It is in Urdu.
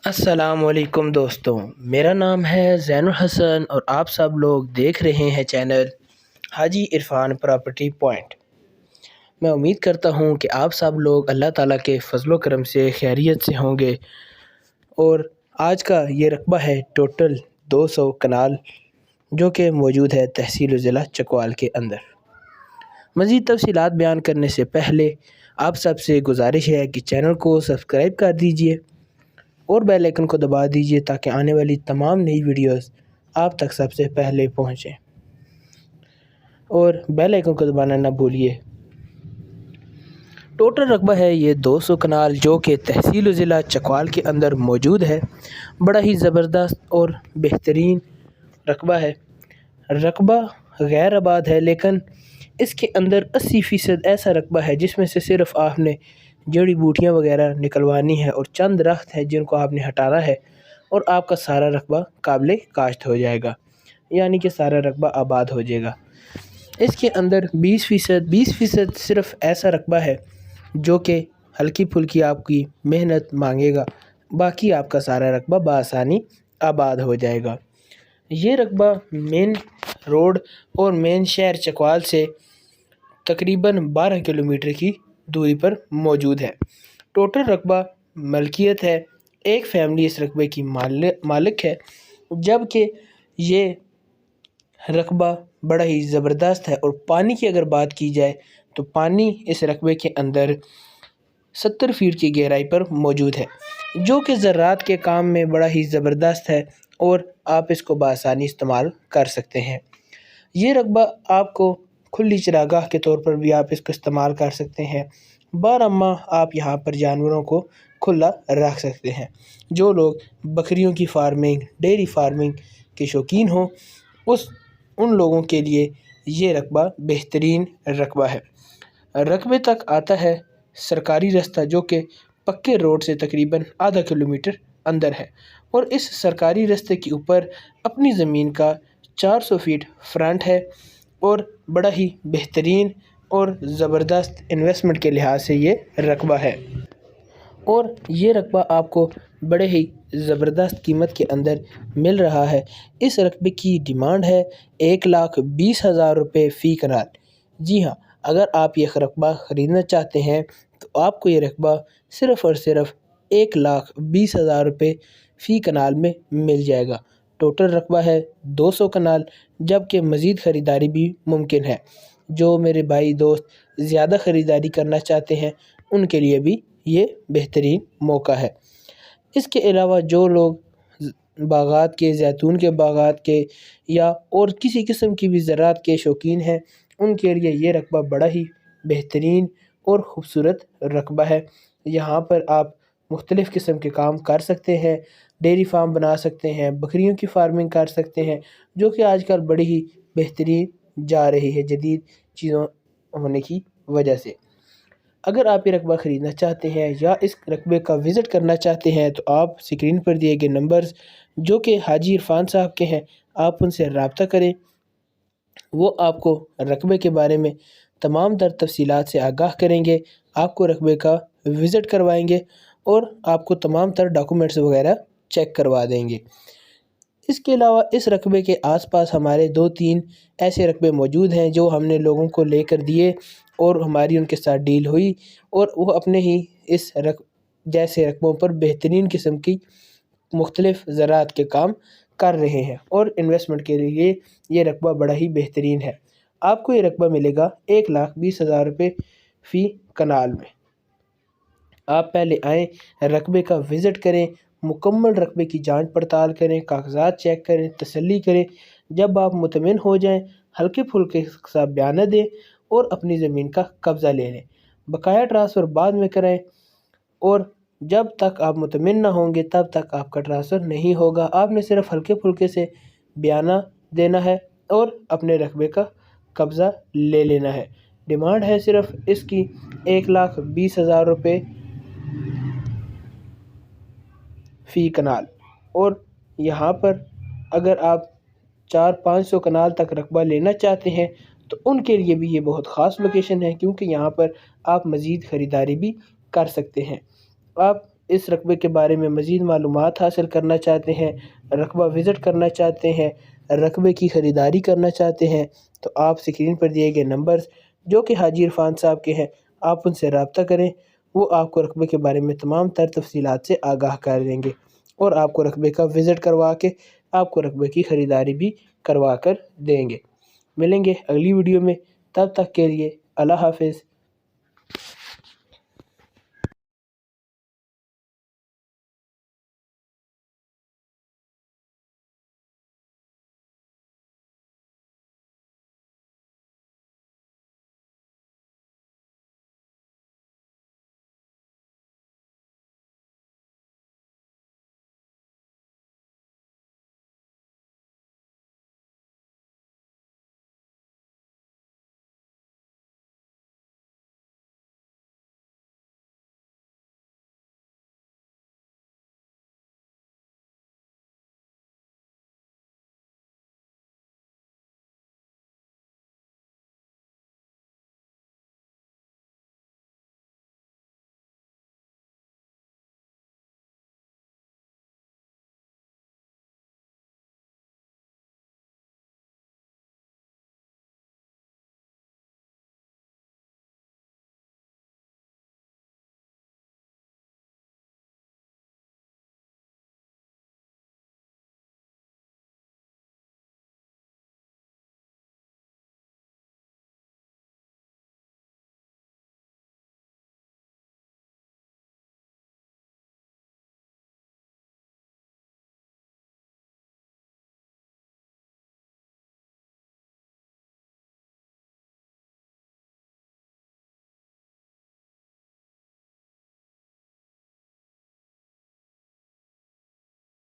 السلام علیکم دوستوں، میرا نام ہے زین الحسن اور آپ سب لوگ دیکھ رہے ہیں چینل حاجی عرفان پراپرٹی پوائنٹ۔ میں امید کرتا ہوں کہ آپ سب لوگ اللہ تعالیٰ کے فضل و کرم سے خیریت سے ہوں گے، اور آج کا یہ رقبہ ہے ٹوٹل 200 کنال جو کہ موجود ہے تحصیل و ضلع چکوال کے اندر۔ مزید تفصیلات بیان کرنے سے پہلے آپ سب سے گزارش ہے کہ چینل کو سبسکرائب کر دیجئے اور بیل آئکن کو دبا دیجئے تاکہ آنے والی تمام نئی ویڈیوز آپ تک سب سے پہلے پہنچیں، اور بیل آئکن کو دبانا نہ بھولیے۔ ٹوٹل رقبہ ہے یہ 200 کنال جو کہ تحصیل و ضلع چکوال کے اندر موجود ہے۔ بڑا ہی زبردست اور بہترین رقبہ ہے۔ رقبہ غیر آباد ہے، لیکن اس کے اندر 80% ایسا رقبہ ہے جس میں سے صرف آپ نے جڑی بوٹیاں وغیرہ نکلوانی ہے اور چند درخت ہیں جن کو آپ نے ہٹانا ہے، اور آپ کا سارا رقبہ قابل کاشت ہو جائے گا، یعنی کہ سارا رقبہ آباد ہو جائے گا۔ اس کے اندر 20% صرف ایسا رقبہ ہے جو کہ ہلکی پھلکی آپ کی محنت مانگے گا، باقی آپ کا سارا رقبہ بآسانی آباد ہو جائے گا۔ یہ رقبہ مین روڈ اور مین شہر چکوال سے تقریباً 12 کلومیٹر کی دوری پر موجود ہے۔ ٹوٹل رقبہ ملکیت ہے، ایک فیملی اس رقبے کی مالک ہے، جبکہ یہ رقبہ بڑا ہی زبردست ہے۔ اور پانی کی اگر بات کی جائے تو پانی اس رقبے کے اندر 70 فیٹ کی گہرائی پر موجود ہے، جو کہ زراعت کے کام میں بڑا ہی زبردست ہے اور آپ اس کو بآسانی استعمال کر سکتے ہیں۔ یہ رقبہ آپ کو کھلی چراگاہ کے طور پر بھی آپ اس کو استعمال کر سکتے ہیں۔ 12 ماہ آپ یہاں پر جانوروں کو کھلا رکھ سکتے ہیں۔ جو لوگ بکریوں کی فارمنگ، ڈیری فارمنگ کے شوقین ہوں، ان لوگوں کے لیے یہ رقبہ بہترین رقبہ ہے۔ رقبے تک آتا ہے سرکاری رستہ جو کہ پکے روڈ سے تقریباً آدھا کلومیٹر اندر ہے، اور اس سرکاری رستے کے اوپر اپنی زمین کا 400 فیٹ فرنٹ ہے، اور بڑا ہی بہترین اور زبردست انویسٹمنٹ کے لحاظ سے یہ رقبہ ہے، اور یہ رقبہ آپ کو بڑے ہی زبردست قیمت کے اندر مل رہا ہے۔ اس رقبے کی ڈیمانڈ ہے 1,20,000 روپے فی کنال۔ جی ہاں، اگر آپ یہ رقبہ خریدنا چاہتے ہیں تو آپ کو یہ رقبہ صرف اور صرف 1,20,000 روپے فی کنال میں مل جائے گا۔ ٹوٹل رقبہ ہے 200 کنال، جبکہ مزید خریداری بھی ممکن ہے۔ جو میرے بھائی دوست زیادہ خریداری کرنا چاہتے ہیں ان کے لیے بھی یہ بہترین موقع ہے۔ اس کے علاوہ جو لوگ باغات کے، زیتون کے باغات کے یا اور کسی قسم کی بھی زراعت کے شوقین ہیں، ان کے لیے یہ رقبہ بڑا ہی بہترین اور خوبصورت رقبہ ہے۔ یہاں پر آپ مختلف قسم کے کام کر سکتے ہیں، ڈیری فارم بنا سکتے ہیں، بکریوں کی فارمنگ کر سکتے ہیں، جو کہ آج کل بڑی ہی بہترین جا رہی ہے جدید چیزوں ہونے کی وجہ سے۔ اگر آپ یہ رقبہ خریدنا چاہتے ہیں یا اس رقبے کا وزٹ کرنا چاہتے ہیں تو آپ سکرین پر دیے گئے نمبرز جو کہ حاجی عرفان صاحب کے ہیں، آپ ان سے رابطہ کریں۔ وہ آپ کو رقبے کے بارے میں تمام تر تفصیلات سے آگاہ کریں گے، آپ کو رقبے کا وزٹ کروائیں گے اور آپ کو تمام تر ڈاکومنٹس وغیرہ چیک کروا دیں گے۔ اس کے علاوہ اس رقبے کے آس پاس ہمارے 2-3 ایسے رقبے موجود ہیں جو ہم نے لوگوں کو لے کر دیے اور ہماری ان کے ساتھ ڈیل ہوئی، اور وہ اپنے ہی اس جیسے رقبوں پر بہترین قسم کی مختلف زراعت کے کام کر رہے ہیں، اور انویسٹمنٹ کے لیے یہ رقبہ بڑا ہی بہترین ہے۔ آپ کو یہ رقبہ ملے گا 1,20,000 روپے فی کنال میں۔ آپ پہلے آئیں، رقبے کا وزٹ کریں، مکمل رقبے کی جانچ پڑتال کریں، کاغذات چیک کریں، تسلی کریں۔ جب آپ مطمئن ہو جائیں، ہلکے پھلکے سا بیانہ دیں اور اپنی زمین کا قبضہ لے لیں۔ بقایا ٹرانسفر بعد میں کریں، اور جب تک آپ مطمئن نہ ہوں گے تب تک آپ کا ٹرانسفر نہیں ہوگا۔ آپ نے صرف ہلکے پھلکے سے بیانہ دینا ہے اور اپنے رقبے کا قبضہ لے لینا ہے۔ ڈیمانڈ ہے صرف اس کی 1,20,000 روپے فی کنال، اور یہاں پر اگر آپ 400-500 کنال تک رقبہ لینا چاہتے ہیں تو ان کے لیے بھی یہ بہت خاص لوکیشن ہے، کیونکہ یہاں پر آپ مزید خریداری بھی کر سکتے ہیں۔ آپ اس رقبے کے بارے میں مزید معلومات حاصل کرنا چاہتے ہیں، رقبہ وزٹ کرنا چاہتے ہیں، رقبے کی خریداری کرنا چاہتے ہیں، تو آپ اسکرین پر دیے گئے نمبرز جو کہ حاجی عرفان صاحب کے ہیں، آپ ان سے رابطہ کریں۔ وہ آپ کو رقبے کے بارے میں تمام تر تفصیلات سے آگاہ کر دیں گے اور آپ کو رقبے کا وزٹ کروا کے آپ کو رقبے کی خریداری بھی کروا کر دیں گے۔ ملیں گے اگلی ویڈیو میں، تب تک کے لیے اللہ حافظ۔